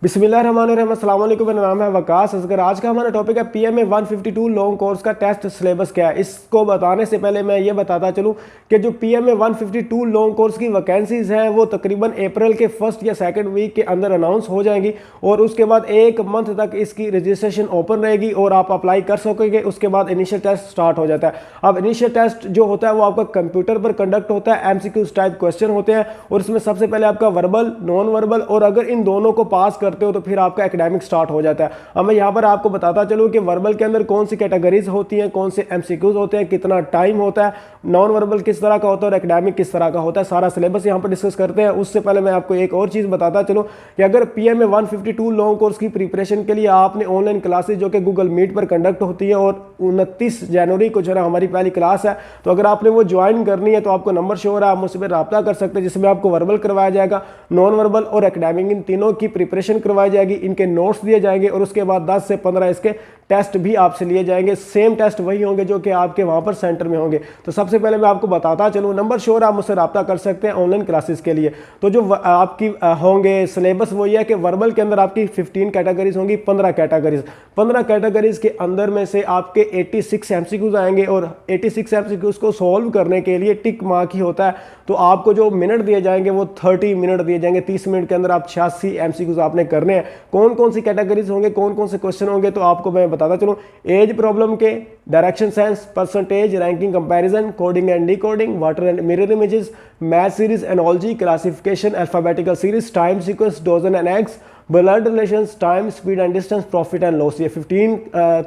बिस्मिल्लाहिर्रहमानिर्रहीम, अस्सलाम वालेकुम। मेरा नाम है वकास असगर। आज का हमारा टॉपिक है पीएमए 152 लॉन्ग कोर्स का टेस्ट सिलेबस क्या है। इसको बताने से पहले मैं ये बताता चलूँ कि जो पीएमए 152 लॉन्ग कोर्स की वैकेंसीज हैं वो तकरीबन अप्रैल के फर्स्ट या सेकंड वीक के अंदर अनाउंस हो जाएंगी और उसके बाद एक मंथ तक इसकी रजिस्ट्रेशन ओपन रहेगी और आप अप्लाई कर सकोगे। उसके बाद इनिशियल टेस्ट स्टार्ट हो जाता है। अब इनिशियल टेस्ट जो होता है वो आपका कंप्यूटर पर कंडक्ट होता है, एमसीक्यूज टाइप क्वेश्चन होते हैं और इसमें सबसे पहले आपका वर्बल, नॉन वर्बल और अगर इन दोनों को पास करते हो तो फिर आपका एकेडमिक स्टार्ट हो जाता है। अब मैं यहाँ पर आपको बताता चलूँ कि वर्बल के अंदर कौन सी कैटेगरीज होती हैं, कौन से एमसीक्यूज होते हैं, कितना टाइम होता है, नॉन वर्बल किस तरह का होता है और एकेडमिक किस तरह का होता है, सारा सिलेबस यहाँ पर डिस्कस करते हैं। उससे पहले मैं आपको एक और चीज़ बताता चलूँ कि अगर पीएमए 152 लॉन्ग कोर्स की प्रिपरेशन के लिए आपने ऑनलाइन क्लासेज जो कि गूगल मीट पर कंडक्ट होती है और 29 जनवरी को जो है हमारी पहली क्लास है, तो अगर आपने वो ज्वाइन करनी है तो आपको नंबर शो हो रहा है, आप मुझसे पर रब्ता कर सकते हैं जिसमें आपको वर्बल करवाया जाएगा, नॉन वर्बल और एकेडमिक, इन तीनों की प्रिपरेशन करवाई जाएगी, इनके नोट्स दिए जाएंगे और उसके बाद 10 से 15 इसके टेस्ट भी आपसे लिए जाएंगे। सेम टेस्ट वही होंगे जो कि आपके वहां पर सेंटर में होंगे। तो सबसे पहले मैं आपको बताता चलूँ, नंबर शो आप मुझसे रब्ता कर सकते हैं ऑनलाइन क्लासेस के लिए। तो जो आपकी होंगे सिलेबस वो ये है कि वर्बल के अंदर आपकी 15 कैटेगरीज होंगी, 15 कैटेगरीज के अंदर में से आपके 86 एमसीक्यूज आएंगे और 86 एमसीक्यूज को सॉल्व करने के लिए टिक मार्क ही होता है। तो आपको जो मिनट दिए जाएंगे वो 30 मिनट दिए जाएंगे। 30 मिनट के अंदर आप 86 एमसीक्यूज आपने करने हैं। कौन कौन सी कैटेगरीज होंगे, कौन कौन से क्वेश्चन होंगे, तो आपको मैं बताता चलूं। एज प्रॉब्लम के, direction sense, percentage, ranking comparison, coding and decoding, water and mirror images, math series, analogy, classification, alphabetical series, time sequence, dozen and eggs, blood relations, time, speed and distance, profit and loss, ये 15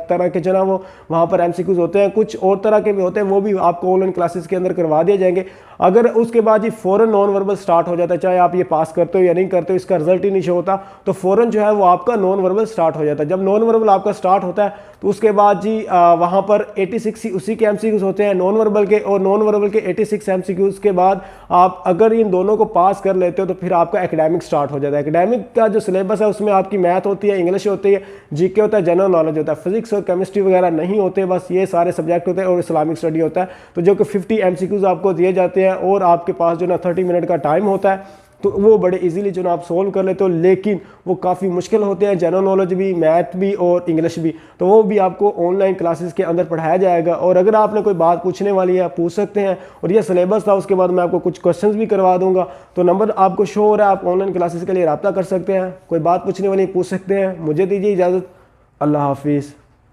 तरह के जो ना वो वहाँ पर MCQs होते हैं। कुछ और तरह के भी होते हैं, वो भी आपको ऑनलाइन क्लासेस के अंदर करवा दिए जाएंगे। अगर उसके बाद ही फौरन नॉन वर्बल स्टार्ट हो जाता है, चाहे आप ये पास करते हो या नहीं करते हो, इसका रिजल्ट ही नहीं शो होता, तो फौरन जो है वो आपका नॉन वर्बल स्टार्ट हो जाता है। जब नॉन वर्बल आपका स्टार्ट होता है तो उसके बाद जी वहाँ पर 86 ही उसी के एमसीक्यूज होते हैं नॉन वर्बल के, और नॉन वर्बल के 86 एमसीक्यूज के बाद आप अगर इन दोनों को पास कर लेते हो तो फिर आपका एकेडमिक स्टार्ट हो जाता है। एकेडमिक का जो सिलेबस है उसमें आपकी मैथ होती है, इंग्लिश होती है, जीके होता है, जनरल नॉलेज होता है, फिजिक्स और केमिस्ट्री वगैरह नहीं होते, बस ये सारे सब्जेक्ट होते हैं और इस्लामिक स्टडी होता है। तो जो कि 50 एमसीक्यूज आपको दिए जाते हैं और आपके पास जो ना 30 मिनट का टाइम होता है, तो वो बड़े इजीली जो ना आप सोल्व कर लेते हो, लेकिन वो काफ़ी मुश्किल होते हैं, जनरल नॉलेज भी, मैथ भी और इंग्लिश भी। तो वो भी आपको ऑनलाइन क्लासेस के अंदर पढ़ाया जाएगा और अगर आपने कोई बात पूछने वाली है पूछ सकते हैं। और ये सिलेबस था, उसके बाद मैं आपको कुछ क्वेश्चंस भी करवा दूंगा। तो नंबर आपको शो हो रहा है, आप ऑनलाइन क्लासेस के लिए रब्ता कर सकते हैं, कोई बात पूछने वाली पूछ सकते हैं। मुझे दीजिए इजाज़त, अल्लाह हाफिज़।